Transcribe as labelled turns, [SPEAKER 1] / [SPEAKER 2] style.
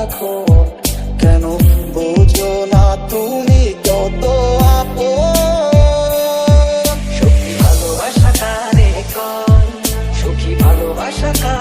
[SPEAKER 1] এখন কেন বোঝো না তুমি কত আপন? সুখী ভালোবাসা কারে কয়, সুখী ভালোবাসা কারে